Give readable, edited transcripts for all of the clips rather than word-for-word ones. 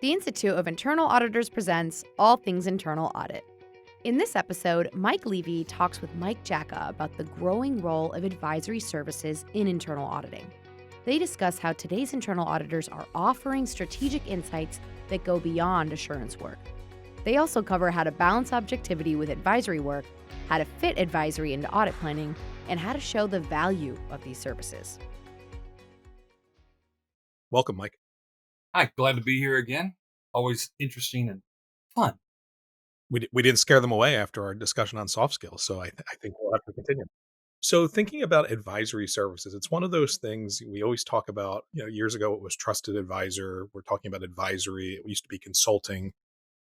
The Institute of Internal Auditors presents All Things Internal Audit. In this episode, Mike Levy talks with Mike Jacka about the growing role of advisory services in internal auditing. They discuss how today's internal auditors are offering strategic insights that go beyond assurance work. They also cover how to balance objectivity with advisory work, how to fit advisory into audit planning, and how to show the value of these services. Welcome, Mike. Hi, glad to be here again. Always interesting and fun. We didn't scare them away after our discussion on soft skills, so I think we'll have to continue. So thinking about advisory services, it's one of those things we always talk about. Years ago it was trusted advisor. We're talking about advisory. It used to be consulting.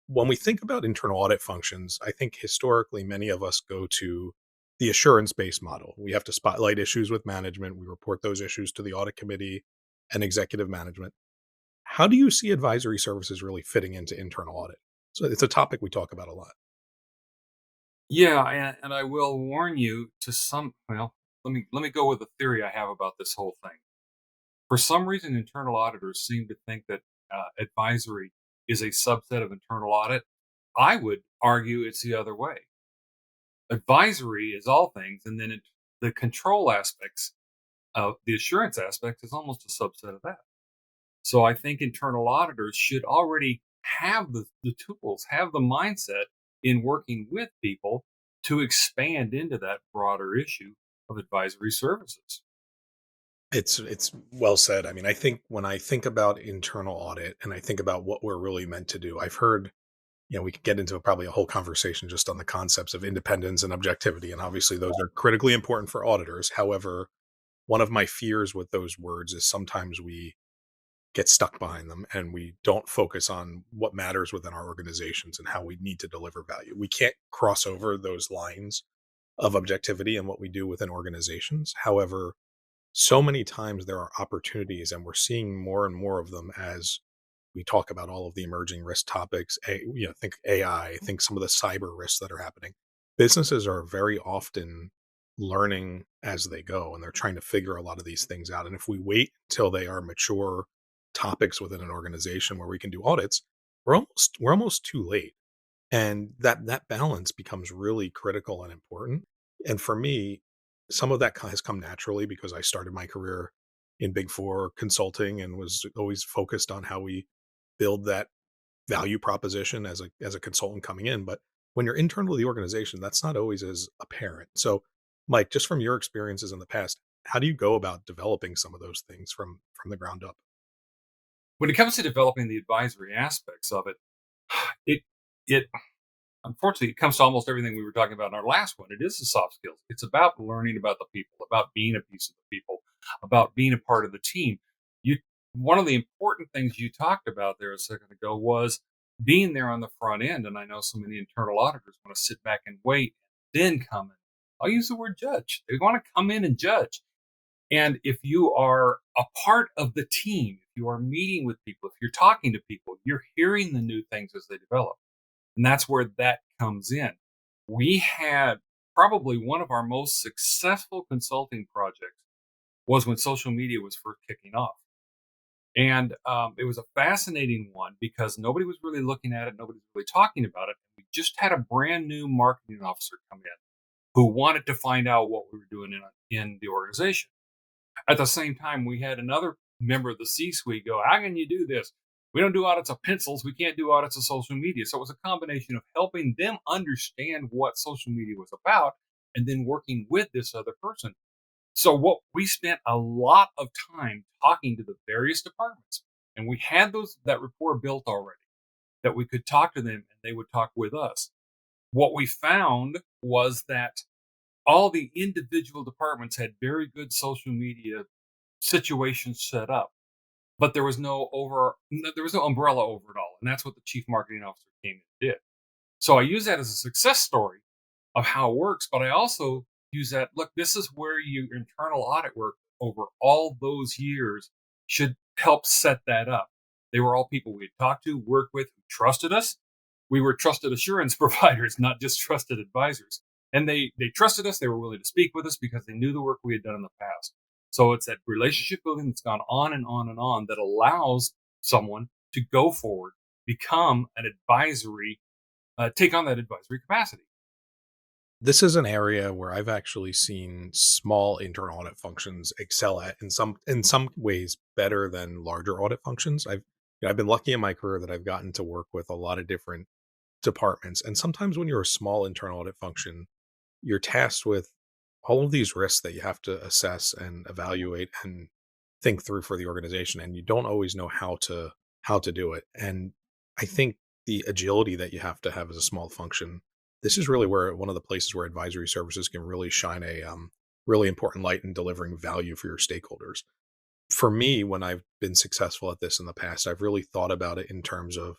When we think about internal audit functions, I think historically many of us go to the assurance-based model. We have to spotlight issues with management. We report those issues to the audit committee and executive management. How do you see advisory services really fitting into internal audit? So it's a topic we talk about a lot. Yeah, and I will warn you let me go with the theory I have about this whole thing. For some reason, internal auditors seem to think that advisory is a subset of internal audit. I would argue it's the other way. Advisory is all things, and then the control aspects of the assurance aspect is almost a subset of that. So I think internal auditors should already have the tools, have the mindset in working with people to expand into that broader issue of advisory services. It's well said. I mean, I think when I think about internal audit and I think about what we're really meant to do, I've heard, we could get into probably a whole conversation just on the concepts of independence and objectivity. And obviously those are critically important for auditors. However, one of my fears with those words is sometimes we get stuck behind them and we don't focus on what matters within our organizations and how we need to deliver value. We can't cross over those lines of objectivity and what we do within organizations. However, so many times there are opportunities, and we're seeing more and more of them as we talk about all of the emerging risk topics. Think AI, think some of the cyber risks that are happening. Businesses are very often learning as they go, and they're trying to figure a lot of these things out. And if we wait until they are mature topics within an organization where we can do audits, we're almost too late. And that balance becomes really critical and important. And for me, some of that has come naturally because I started my career in Big Four consulting and was always focused on how we build that value proposition as a consultant coming in. But when you're internal to the organization, that's not always as apparent. So, Mike, just from your experiences in the past, how do you go about developing some of those things from the ground up? When it comes to developing the advisory aspects of it unfortunately it comes to almost everything we were talking about in our last one. It is the soft skills. It's about learning about the people, about being a piece of the people, about being a part of the team. One of the important things you talked about there a second ago was being there on the front end. And I know so many internal auditors want to sit back and wait, then come in. I'll use the word judge. They want to come in and judge. And if you are a part of the team, if you are meeting with people, if you're talking to people, you're hearing the new things as they develop. And that's where that comes in. We had probably one of our most successful consulting projects was when social media was first kicking off. And it was a fascinating one because nobody was really looking at it. Nobody was really talking about it. We just had a brand new marketing officer come in who wanted to find out what we were doing in the organization. At the same time, we had another member of the C-suite go, how can you do this? We don't do audits of pencils. We can't do audits of social media. So it was a combination of helping them understand what social media was about and then working with this other person. So what we spent a lot of time talking to the various departments, and we had that rapport built already that we could talk to them and they would talk with us. What we found was that all the individual departments had very good social media situations set up, but there was no umbrella over it all. And that's what the chief marketing officer came and did. So I use that as a success story of how it works, but I also use that, look, this is where your internal audit work over all those years should help set that up. They were all people we had talked to, worked with, who trusted us. We were trusted assurance providers, not just trusted advisors. And they trusted us. They were willing to speak with us because they knew the work we had done in the past. So it's that relationship building that's gone on and on and on that allows someone to go forward, become an advisory, take on that advisory capacity. This is an area where I've actually seen small internal audit functions excel at in some ways better than larger audit functions. I've been lucky in my career that I've gotten to work with a lot of different departments, and sometimes when you're a small internal audit function, you're tasked with all of these risks that you have to assess and evaluate and think through for the organization, and you don't always know how to do it. And I think the agility that you have to have as a small function, this is really where one of the places where advisory services can really shine a really important light in delivering value for your stakeholders. For me, when I've been successful at this in the past, I've really thought about it in terms of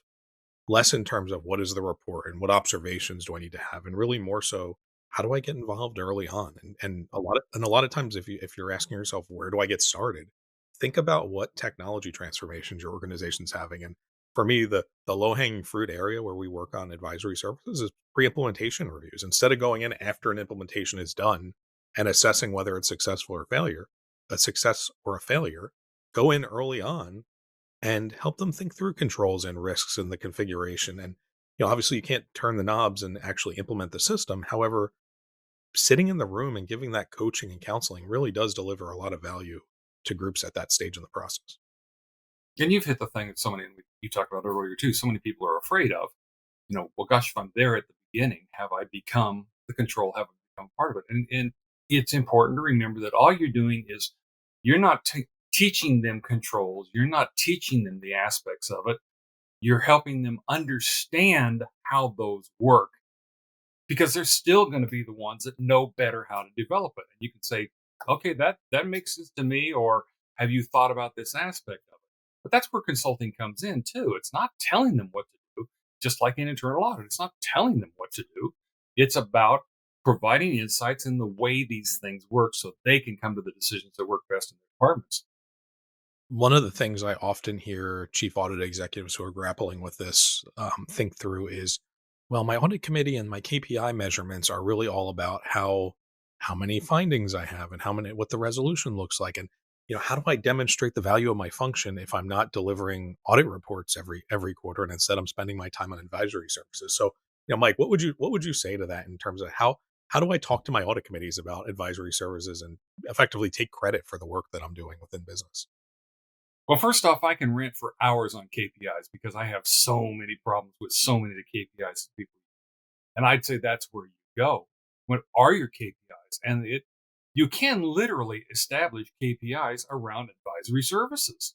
less in terms of what is the report and what observations do I need to have, and really more so, how do I get involved early on? And a lot of times, if you're asking yourself, where do I get started? Think about what technology transformations your organization's having. And for me, the low hanging fruit area where we work on advisory services is pre-implementation reviews. Instead of going in after an implementation is done and assessing whether it's a success or a failure, go in early on and help them think through controls and risks and the configuration. And obviously you can't turn the knobs and actually implement the system. However, sitting in the room and giving that coaching and counseling really does deliver a lot of value to groups at that stage in the process. And you've hit the thing that you talked about earlier too. So many people are afraid of, well, gosh, if I'm there at the beginning, have I become the control? Have I become part of it? And it's important to remember that all you're doing is you're not teaching them controls. You're not teaching them the aspects of it. You're helping them understand how those work, because they're still going to be the ones that know better how to develop it. And you can say, okay, that makes sense to me, or have you thought about this aspect of it? But that's where consulting comes in too. It's not telling them what to do, just like in internal audit. It's not telling them what to do. It's about providing insights in the way these things work so they can come to the decisions that work best in their departments. One of the things I often hear chief audit executives who are grappling with this think through is, well, my audit committee and my KPI measurements are really all about how many findings I have and what the resolution looks like, and how do I demonstrate the value of my function if I'm not delivering audit reports every quarter, and instead I'm spending my time on advisory services. So, Mike, what would you say to that in terms of how do I talk to my audit committees about advisory services and effectively take credit for the work that I'm doing within business? Well, first off, I can rant for hours on KPIs because I have so many problems with so many of the KPIs that people. And I'd say that's where you go. What are your KPIs? And you can literally establish KPIs around advisory services.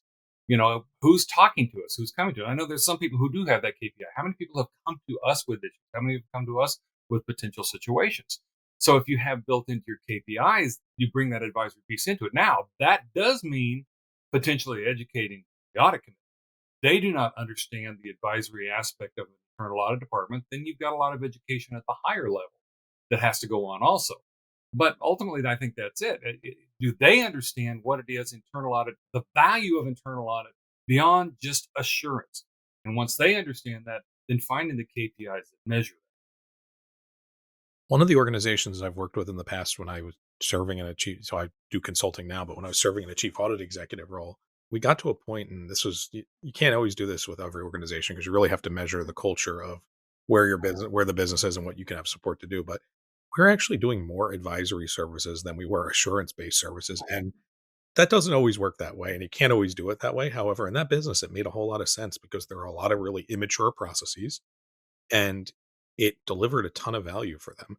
Who's talking to us, who's coming to us. I know there's some people who do have that KPI. How many people have come to us with issues? How many have come to us with potential situations? So if you have built into your KPIs, you bring that advisory piece into it. Now, that does mean potentially educating the audit committee. They do not understand the advisory aspect of an internal audit department, then you've got a lot of education at the higher level that has to go on also. But ultimately, I think that's it. Do they understand what it is, internal audit, the value of internal audit beyond just assurance? And once they understand that, then finding the KPIs that measure that. One of the organizations I've worked with in the past when I was serving in so I do consulting now, but when I was serving in a chief audit executive role, we got to a point, and you can't always do this with every organization because you really have to measure the culture of where the business is and what you can have support to do. But we're actually doing more advisory services than we were assurance-based services. And that doesn't always work that way, and you can't always do it that way. However, in that business, it made a whole lot of sense because there are a lot of really immature processes, and it delivered a ton of value for them.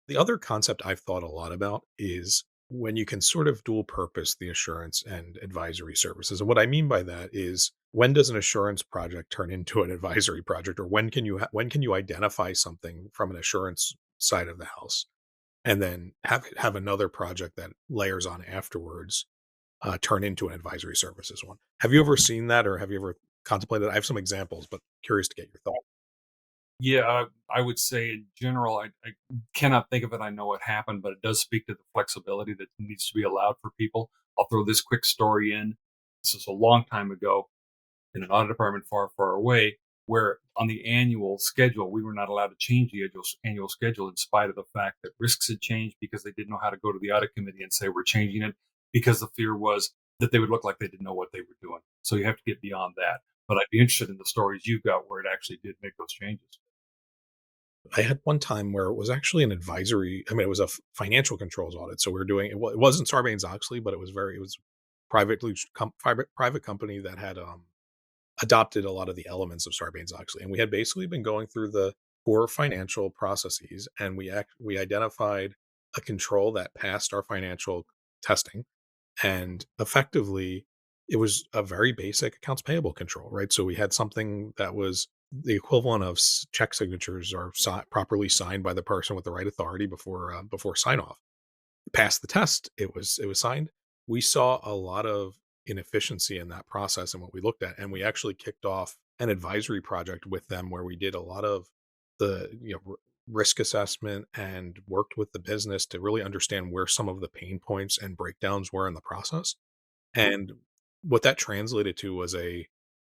The other concept I've thought a lot about is when you can sort of dual purpose the assurance and advisory services. And what I mean by that is, when does an assurance project turn into an advisory project, or when can you identify something from an assurance side of the house and then have another project that layers on afterwards turn into an advisory services one? Have you ever seen that, or have you ever contemplated? I have some examples, but curious to get your thoughts. Yeah, I would say in general, I cannot think of it. I know what happened, but it does speak to the flexibility that needs to be allowed for people. I'll throw this quick story in. This was a long time ago in an audit department far, far away, where on the annual schedule, we were not allowed to change the annual schedule in spite of the fact that risks had changed, because they didn't know how to go to the audit committee and say, we're changing it, because the fear was that they would look like they didn't know what they were doing. So you have to get beyond that. But I'd be interested in the stories you've got where it actually did make those changes. I had one time where it was actually an advisory. I mean, it was a financial controls audit. So we were doing it. It wasn't Sarbanes Oxley, but it was private company that had adopted a lot of the elements of Sarbanes Oxley, and we had basically been going through the core financial processes, and we identified a control that passed our financial testing, and effectively, it was a very basic accounts payable control, right? So we had something that was the equivalent of check signatures are properly signed by the person with the right authority before sign off. Passed the test. It was signed. We saw a lot of inefficiency in that process and what we looked at, and we actually kicked off an advisory project with them where we did a lot of the risk assessment and worked with the business to really understand where some of the pain points and breakdowns were in the process. And what that translated to was a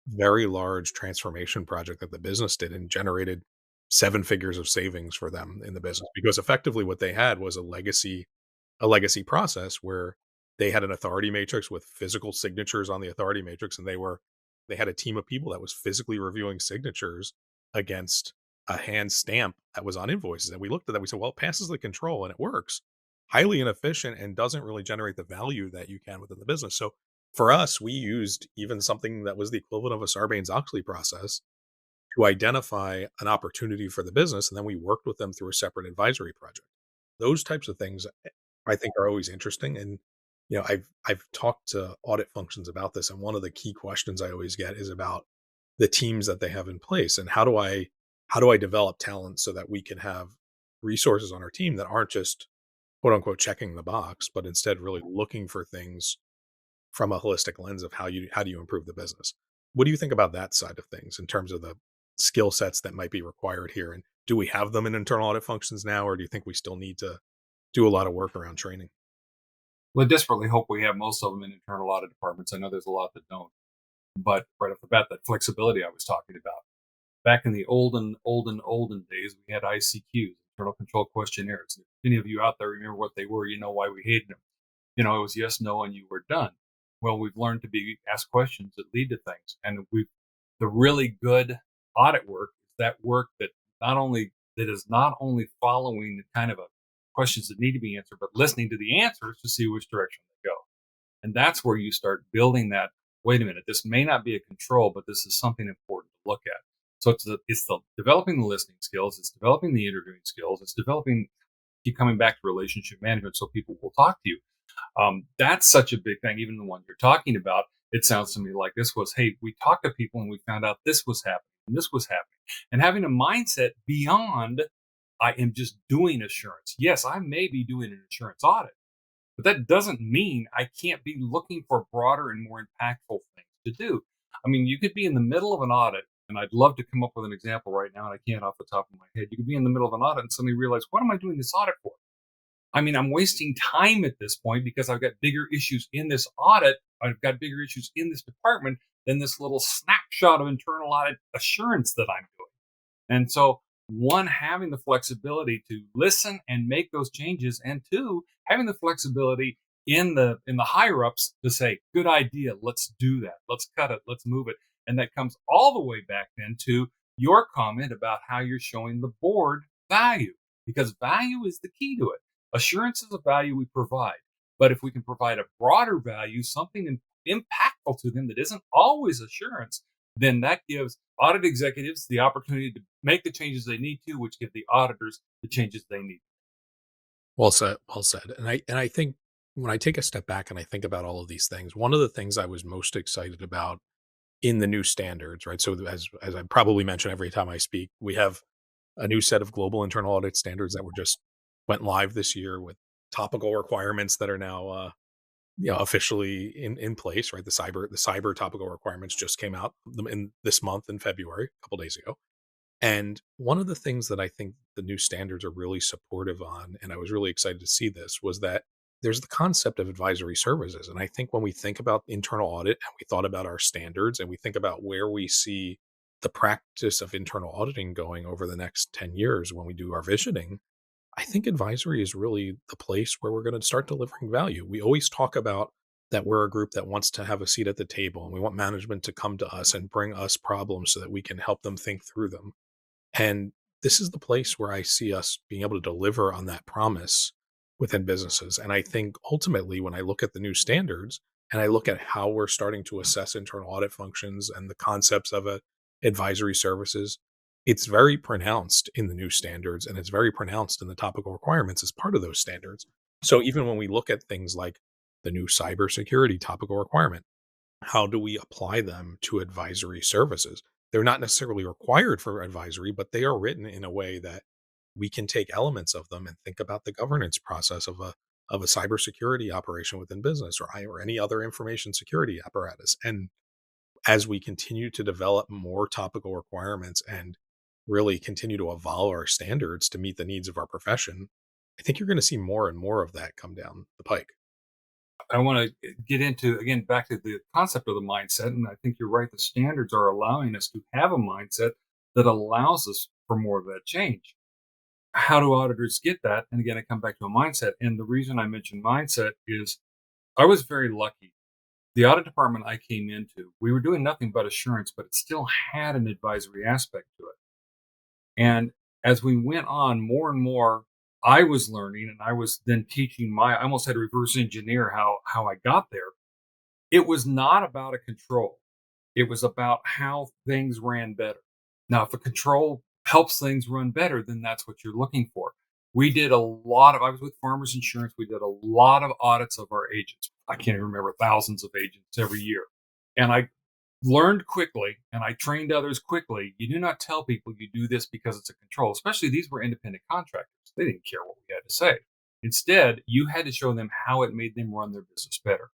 very large transformation project that the business did and generated seven figures of savings for them in the business, because effectively what they had was a legacy process where they had an authority matrix with physical signatures on the authority matrix, and they had a team of people that was physically reviewing signatures against a hand stamp that was on invoices. And we looked at that, we said, well, it passes the control and it works. Highly inefficient and doesn't really generate the value that you can within the business. So for us, we used even something that was the equivalent of a Sarbanes-Oxley process to identify an opportunity for the business, and then we worked with them through a separate advisory project. Those types of things I think are always interesting. And I've talked to audit functions about this, and one of the key questions I always get is about the teams that they have in place, and how do I develop talent so that we can have resources on our team that aren't just quote unquote checking the box, but instead really looking for things from a holistic lens of how do you improve the business. What do you think about that side of things in terms of the skill sets that might be required here? And do we have them in internal audit functions now, or do you think we still need to do a lot of work around training? Well, I desperately hope we have most of them in internal audit departments. I know there's a lot that don't. But right off the bat, that flexibility I was talking about. Back in the olden days, we had ICQs, internal control questionnaires. If any of you out there remember what they were, you know why we hated them. It was yes, no, and you were done. Well, we've learned to be ask questions that lead to things. And the really good audit work is that work that is not only following the kind of questions that need to be answered, but listening to the answers to see which direction they go. And that's where you start building that. Wait a minute, this may not be a control, but this is something important to look at. So it's the developing the listening skills, it's developing the interviewing skills, it's keep coming back to relationship management so people will talk to you. That's such a big thing. Even the one you're talking about, it sounds to me like this was, hey, we talked to people and we found out this was happening and this was happening. And having a mindset beyond, I am just doing assurance. Yes, I may be doing an assurance audit, but that doesn't mean I can't be looking for broader and more impactful things to do. I mean, you could be in the middle of an audit, and I'd love to come up with an example right now, and I can't off the top of my head. You could be in the middle of an audit and suddenly realize, what am I doing this audit for? I mean, I'm wasting time at this point because I've got bigger issues in this audit. I've got bigger issues in this department than this little snapshot of internal audit assurance that I'm doing. And so, one, having the flexibility to listen and make those changes, and two, having the flexibility in the higher ups to say, good idea, let's do that, let's cut it, let's move it. And that comes all the way back then to your comment about how you're showing the board value, because value is the key to it. Assurance is a value we provide, but if we can provide a broader value, something impactful to them that isn't always assurance, then that gives audit executives the opportunity to make the changes they need to, which give the auditors the changes they need. Well said, well said. And I think when I take a step back and I think about all of these things, one of the things I was most excited about in the new standards, right? So as I probably mention every time I speak, we have a new set of global internal audit standards that were just went live this year with topical requirements that are now officially in place, right? The cyber topical requirements just came out in this month in February, a couple days ago. And one of the things that I think the new standards are really supportive on, and I was really excited to see this, was that there's the concept of advisory services. And I think when we think about internal audit and we thought about our standards and we think about where we see the practice of internal auditing going over the next 10 years when we do our visioning, I think advisory is really the place where we're going to start delivering value. We always talk about that we're a group that wants to have a seat at the table, and we want management to come to us and bring us problems so that we can help them think through them. And this is the place where I see us being able to deliver on that promise within businesses. And I think ultimately, when I look at the new standards and I look at how we're starting to assess internal audit functions and the concepts of advisory services, it's very pronounced in the new standards and it's very pronounced in the topical requirements as part of those standards. So even when we look at things like the new cybersecurity topical requirement, how do we apply them to advisory services? They're not necessarily required for advisory, but they are written in a way that we can take elements of them and think about the governance process of a cybersecurity operation within business or any other information security apparatus. And as we continue to develop more topical requirements and really continue to evolve our standards to meet the needs of our profession, I think you're going to see more and more of that come down the pike. I want to get into, again, back to the concept of the mindset. And I think you're right. The standards are allowing us to have a mindset that allows us for more of that change. How do auditors get that? And again, I come back to a mindset. And the reason I mention mindset is I was very lucky. The audit department I came into, we were doing nothing but assurance, but it still had an advisory aspect to it. And as we went on more and more, I was learning and I was then teaching I almost had to reverse engineer how I got there. It was not about a control. It was about how things ran better. Now, if a control helps things run better, then that's what you're looking for. I was with Farmers Insurance. We did a lot of audits of our agents. I can't even remember, thousands of agents every year. And I learned quickly and I trained others quickly. You do not tell people you do this because it's a control, especially these were independent contractors. They didn't care what we had to say. Instead, you had to show them how it made them run their business better.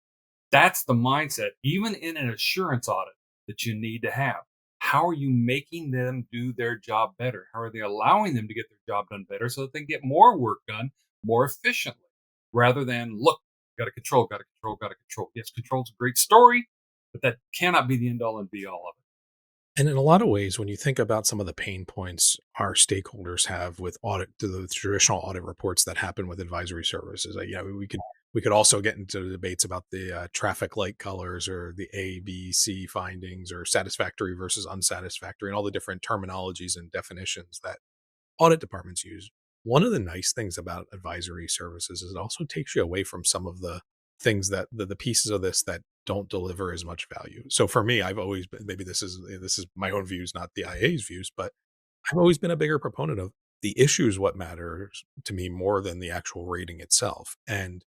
That's the mindset, even in an assurance audit, that you need to have. How are you making them do their job better? How are they allowing them to get their job done better so that they get more work done more efficiently rather than, look, got to control, got to control, got to control. Yes, control's a great story, but that cannot be the end all and be all of it. And in a lot of ways, when you think about some of the pain points our stakeholders have with audit, to the traditional audit reports that happen with advisory services, we could also get into debates about the traffic light colors or the A, B, C findings or satisfactory versus unsatisfactory, and all the different terminologies and definitions that audit departments use. One of the nice things about advisory services is it also takes you away from some of the things that the pieces of this that don't deliver as much value. So for me, I've always been, maybe this is my own views, not the IA's views, but I've always been a bigger proponent of the issues what matters to me more than the actual rating itself. And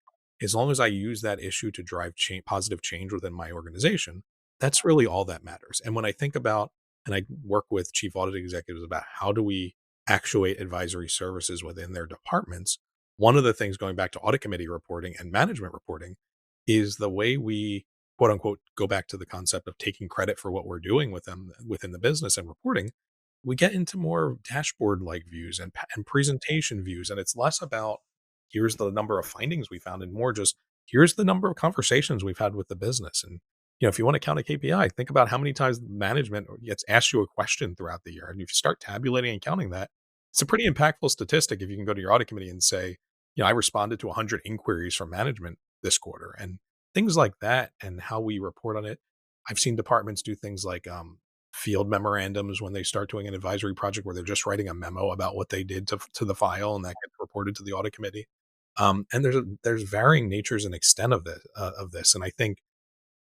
as long as I use that issue to drive positive change within my organization, that's really all that matters. And when I think about, and I work with chief audit executives about how do we actuate advisory services within their departments, one of the things going back to audit committee reporting and management reporting is the way we quote unquote go back to the concept of taking credit for what we're doing with them within the business and reporting. We get into more dashboard like views and presentation views, and it's less about here's the number of findings we found and more just here's the number of conversations we've had with the business. And if you want to count a KPI, think about how many times management gets asked you a question throughout the year, and if you start tabulating and counting that, it's a pretty impactful statistic. If you can go to your audit committee and say, I responded to 100 inquiries from management this quarter, and things like that, and how we report on it. I've seen departments do things like field memorandums when they start doing an advisory project where they're just writing a memo about what they did to the file, and that gets reported to the audit committee. And there's varying natures and extent of this, and I think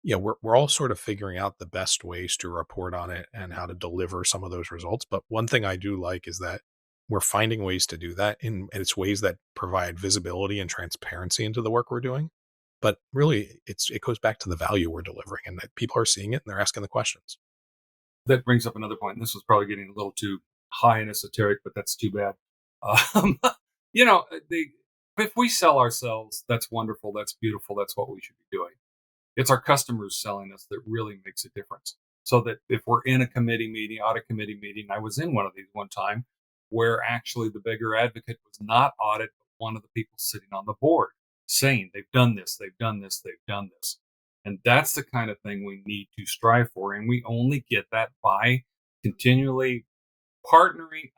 we're all sort of figuring out the best ways to report on it and how to deliver some of those results. But one thing I do like is that we're finding ways to do that, and it's ways that provide visibility and transparency into the work we're doing. But really, it goes back to the value we're delivering, and that people are seeing it and they're asking the questions. That brings up another point. And this was probably getting a little too high and esoteric, but that's too bad. Um, you know, if we sell ourselves, that's wonderful. That's beautiful. That's what we should be doing. It's our customers selling us that really makes a difference. So that if we're in a committee meeting, audit committee meeting, I was in one of these one time where actually the bigger advocate was not audit, but one of the people sitting on the board saying they've done this, they've done this, they've done this. And that's the kind of thing we need to strive for. And we only get that by continually partnering.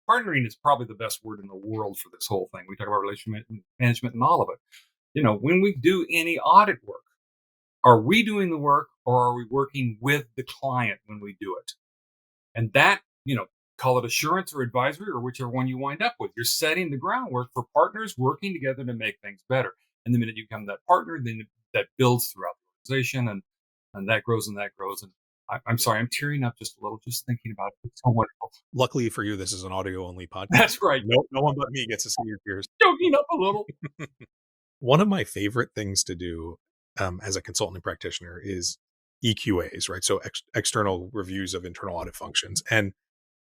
Partnering is probably the best word in the world for this whole thing. We talk about relationship management and all of it. When we do any audit work, Are we doing the work, or are we working with the client when we do it? And that, call it assurance or advisory or whichever one you wind up with. You're setting the groundwork for partners working together to make things better. And the minute you become that partner, then that builds throughout the organization, and that grows and that grows. And I'm sorry, I'm tearing up just a little just thinking about it. It's so wonderful. Luckily for you, this is an audio only podcast. That's right. No one but me gets to see your tears. Joking up a little. One of my favorite things to do as a consultant and practitioner is EQAs, right? So external reviews of internal audit functions. And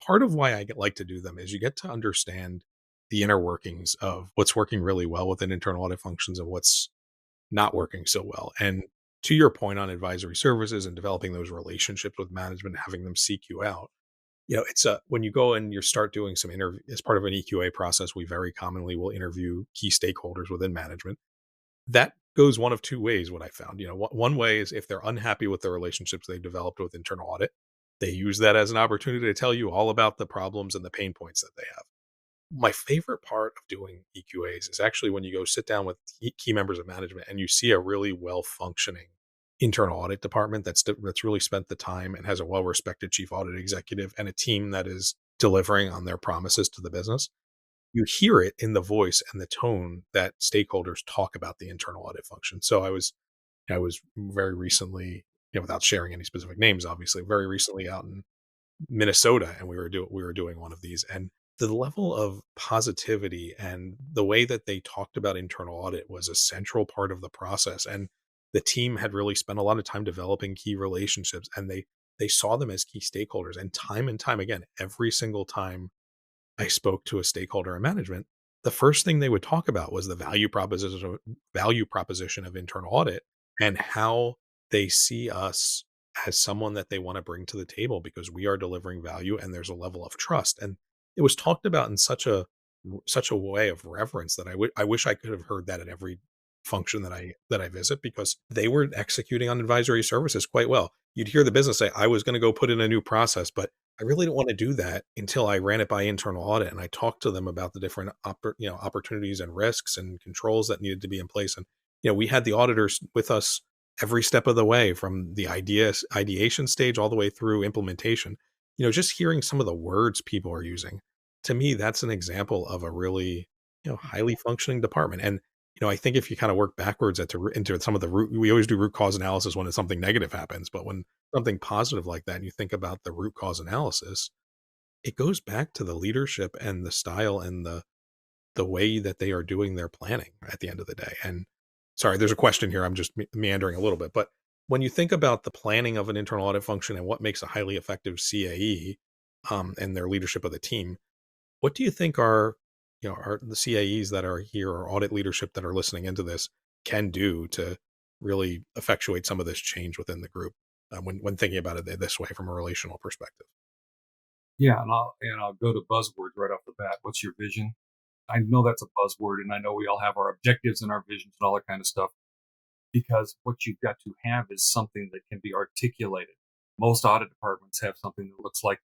part of why I like to do them is you get to understand the inner workings of what's working really well within internal audit functions and what's not working so well. And to your point on advisory services and developing those relationships with management, having them seek you out, it's when you go and you start doing some interview as part of an EQA process, we very commonly will interview key stakeholders within management. That goes one of two ways. What I found, one way is if they're unhappy with the relationships they've developed with internal audit, they use that as an opportunity to tell you all about the problems and the pain points that they have. My favorite part of doing EQAs is actually when you go sit down with key members of management and you see a really well-functioning internal audit department that's really spent the time and has a well-respected chief audit executive and a team that is delivering on their promises to the business. You hear it in the voice and the tone that stakeholders talk about the internal audit function. So I was very recently, without sharing any specific names, obviously, very recently out in Minnesota, and we were doing one of these, and the level of positivity and the way that they talked about internal audit was a central part of the process. And the team had really spent a lot of time developing key relationships, and they saw them as key stakeholders. And time again, every single time I spoke to a stakeholder in management, the first thing they would talk about was the value proposition of internal audit and how they see us as someone that they want to bring to the table because we are delivering value and there's a level of trust. And it was talked about in such a way of reverence that I wish I could have heard that at every function that I visit, because they were executing on advisory services quite well. You'd hear the business say, I was going to go put in a new process, but I really didn't want to do that until I ran it by internal audit and I talked to them about the different opportunities and risks and controls that needed to be in place. And we had the auditors with us every step of the way, from the ideation stage all the way through implementation. Just hearing some of the words people are using, to me, that's an example of a really highly functioning department. And I think if you kind of work backwards into some of the root, we always do root cause analysis when something negative happens, but when something positive like that, and you think about the root cause analysis, it goes back to the leadership and the style and the way that they are doing their planning at the end of the day. And sorry, there's a question here. I'm just meandering a little bit, but when you think about the planning of an internal audit function and what makes a highly effective CAE and their leadership of the team, what do you think are the CAEs that are here or audit leadership that are listening into this can do to really effectuate some of this change within the group when thinking about it this way from a relational perspective? Yeah, and I'll go to buzzwords right off the bat. What's your vision? I know that's a buzzword, and I know we all have our objectives and our visions and all that kind of stuff, because what you've got to have is something that can be articulated. Most audit departments have something that looks like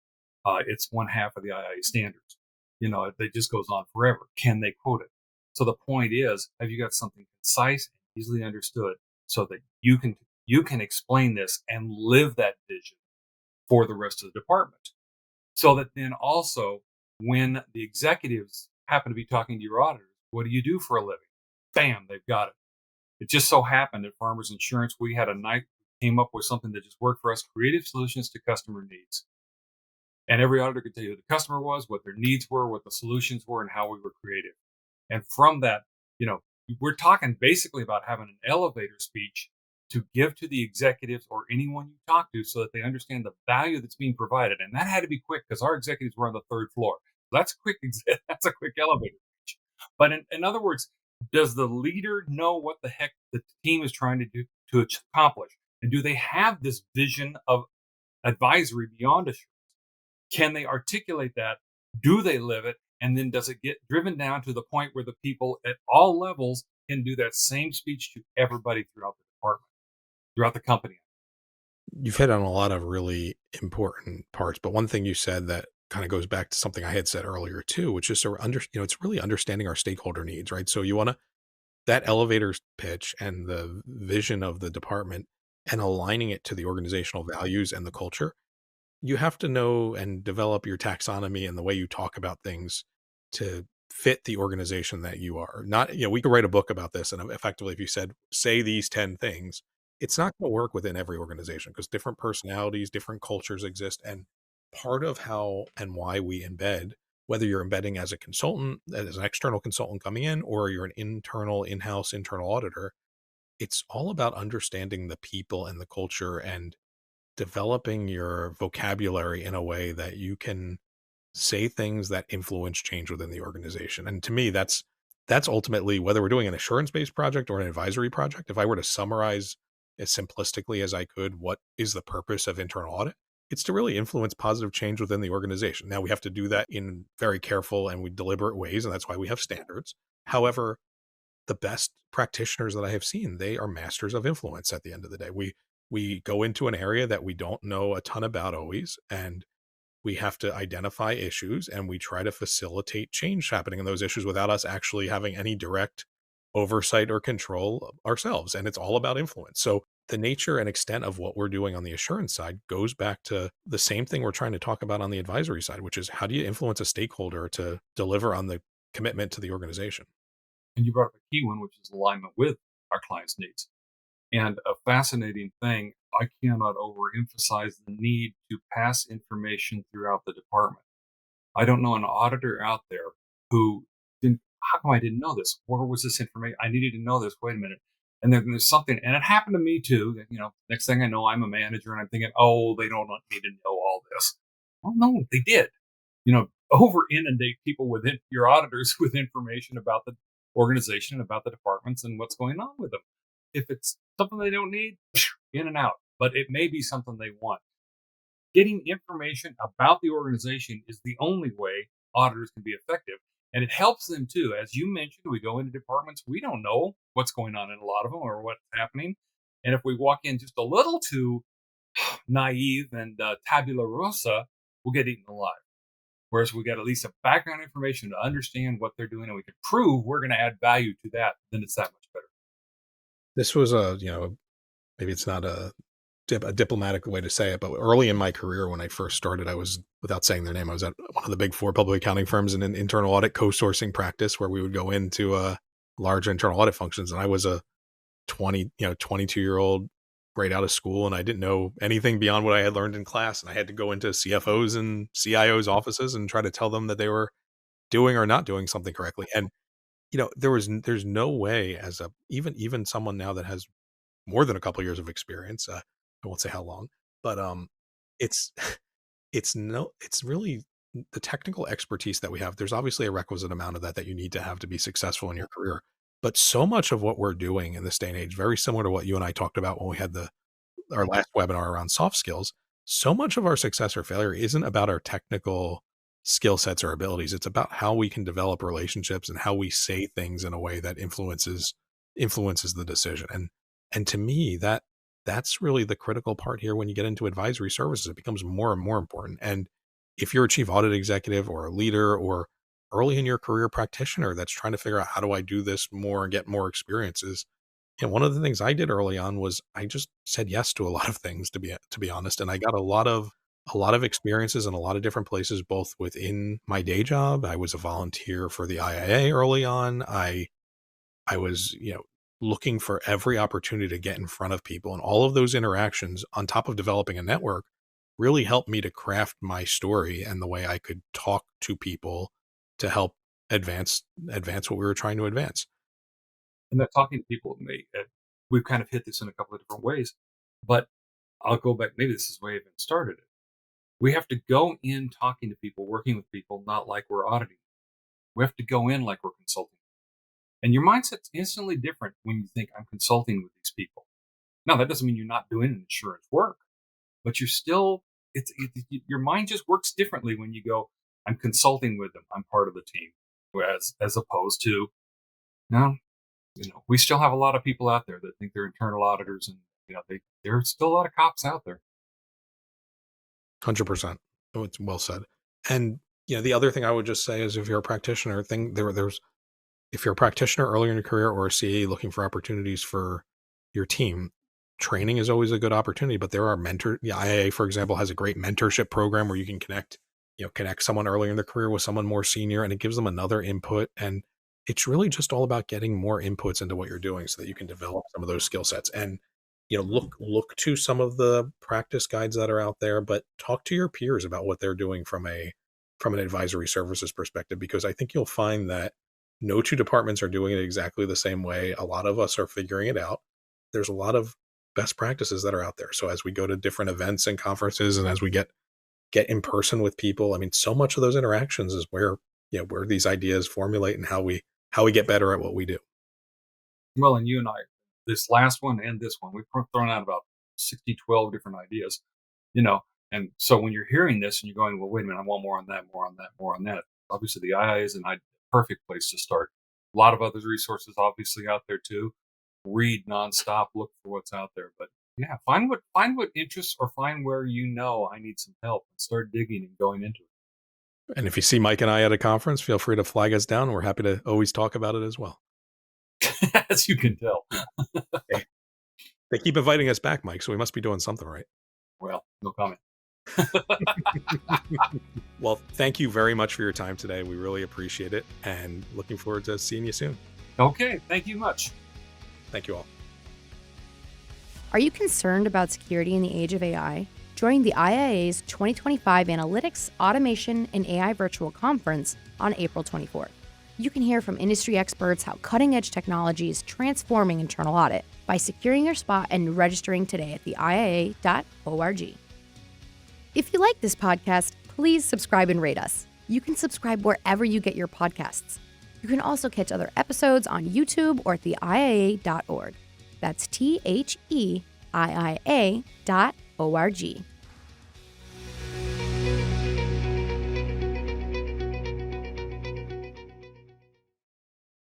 it's one half of the II standards. It just goes on forever. Can they quote it? So the point is, have you got something concise and easily understood so that you can explain this and live that vision for the rest of the department? So that then also, when the executives happen to be talking to your auditors, what do you do for a living? Bam, they've got it. It just so happened at Farmers Insurance, we had a night came up with something that just worked for us: creative solutions to customer needs. And every auditor could tell you who the customer was, what their needs were, what the solutions were, and how we were creative. And from that, we're talking basically about having an elevator speech to give to the executives or anyone you talk to so that they understand the value that's being provided. And that had to be quick because our executives were on the third floor. That's a quick elevator speech. But in other words, does the leader know what the heck the team is trying to do to accomplish? And do they have this vision of advisory beyond assurance? Can they articulate that? Do they live it? And then does it get driven down to the point where the people at all levels can do that same speech to everybody throughout the department, throughout the company? You've hit on a lot of really important parts, but one thing you said that kind of goes back to something I had said earlier too, which is it's really understanding our stakeholder needs, right? So you want that elevator pitch and the vision of the department and aligning it to the organizational values and the culture, you have to know and develop your taxonomy and the way you talk about things to fit the organization that you are. Not, we could write a book about this, and effectively, if you said, say these 10 things, it's not going to work within every organization because different personalities, different cultures exist. And part of how and why we embed, whether you're embedding as a consultant, as an external consultant coming in, or you're an internal, in-house internal auditor, it's all about understanding the people and the culture and developing your vocabulary in a way that you can say things that influence change within the organization. And to me, that's ultimately, whether we're doing an assurance-based project or an advisory project, if I were to summarize as simplistically as I could what is the purpose of internal audit, it's to really influence positive change within the organization. Now, we have to do that in very careful and we deliberate ways, and that's why we have standards. However, the best practitioners that I have seen, they are masters of influence at the end of the day. We go into an area that we don't know a ton about always, and we have to identify issues and we try to facilitate change happening in those issues without us actually having any direct oversight or control ourselves. And it's all about influence. So the nature and extent of what we're doing on the assurance side goes back to the same thing we're trying to talk about on the advisory side, which is how do you influence a stakeholder to deliver on the commitment to the organization? And you brought up a key one, which is alignment with our clients' needs. And a fascinating thing, I cannot overemphasize the need to pass information throughout the department. I don't know an auditor out there who didn't, how come I didn't know this? Where was this information? I needed to know this. Wait a minute. And then there's something, and it happened to me too. That, next thing I know, I'm a manager and I'm thinking, oh, they don't need to know all this. Well, no, they did. Over inundate people within your auditors with information about the organization, about the departments and what's going on with them. If it's something they don't need, in and out, but it may be something they want. Getting information about the organization is the only way auditors can be effective. And it helps them too. As you mentioned, we go into departments, we don't know what's going on in a lot of them or what's happening. And if we walk in just a little too naive and tabula rasa, we'll get eaten alive. Whereas we got at least a background information to understand what they're doing and we can prove we're going to add value to that, then it's that much better. This was maybe it's not a diplomatic way to say it, but early in my career, when I first started, I was, without saying their name, I was at one of the big four public accounting firms in an internal audit co-sourcing practice where we would go into large internal audit functions. And I was a 22-year-old right out of school, and I didn't know anything beyond what I had learned in class. And I had to go into CFOs and CIOs offices and try to tell them that they were doing or not doing something correctly. And there's no way, as even someone now that has more than a couple of years of experience, I won't say how long, but it's it's really the technical expertise that we have. There's obviously a requisite amount of that you need to have to be successful in your career, but so much of what we're doing in this day and age, very similar to what you and I talked about when we had our last webinar around soft skills, so much of our success or failure isn't about our technical skill sets or abilities. It's about how we can develop relationships and how we say things in a way that influences the decision. And to me, that's really the critical part here. When you get into advisory services, it becomes more and more important. And if you're a chief audit executive or a leader or early in your career practitioner that's trying to figure out how do I do this more and get more experiences, one of the things I did early on was I just said yes to a lot of things, to be honest. And I got a lot of experiences in a lot of different places, both within my day job. I was a volunteer for the IIA early on. I was, looking for every opportunity to get in front of people, and all of those interactions on top of developing a network really helped me to craft my story and the way I could talk to people to help advance what we were trying to advance. And that talking to people, we've kind of hit this in a couple of different ways, but I'll go back. Maybe this is the way I even started it. We have to go in talking to people, working with people, not like we're auditing. We have to go in like we're consulting. And your mindset's instantly different when you think I'm consulting with these people. Now, that doesn't mean you're not doing insurance work, but you're still, your mind just works differently when you go, I'm consulting with them. I'm part of the team. As opposed to, no, we still have a lot of people out there that think they're internal auditors, and there's still a lot of cops out there. 100%. Oh, it's well said. And the other thing I would just say is, if you're a practitioner, if you're a practitioner earlier in your career or a CA looking for opportunities for your team, training is always a good opportunity, but there are the IIA, for example, has a great mentorship program where you can connect someone earlier in their career with someone more senior, and it gives them another input. And it's really just all about getting more inputs into what you're doing so that you can develop some of those skill sets. And, look to some of the practice guides that are out there, but talk to your peers about what they're doing from an advisory services perspective, because I think you'll find that no two departments are doing it exactly the same way. A lot of us are figuring it out. There's a lot of best practices that are out there. So as we go to different events and conferences, and as we get in person with people, I mean, so much of those interactions is where these ideas formulate and how we get better at what we do. Well, and you and I, this last one and this one, we've thrown out about 12 different ideas, and so when you're hearing this and you're going, well, wait a minute, I want more on that, more on that, more on that. Obviously, the IA is a perfect place to start. A lot of other resources obviously out there too. Read nonstop, look for what's out there. But yeah, find what interests, or find where I need some help, and start digging and going into it. And if you see Mike and I at a conference, feel free to flag us down. We're happy to always talk about it as well. As you can tell. They keep inviting us back, Mike, so we must be doing something right. Well, no comment. Well, thank you very much for your time today. We really appreciate it, and looking forward to seeing you soon. Okay, thank you much. Thank you all. Are you concerned about security in the age of AI? Join the IIA's 2025 Analytics, Automation, and AI Virtual Conference on April 24th. You can hear from industry experts how cutting-edge technology is transforming internal audit by securing your spot and registering today at theiaa.org. If you like this podcast, please subscribe and rate us. You can subscribe wherever you get your podcasts. You can also catch other episodes on YouTube or at theiaa.org. That's THEIIA.org.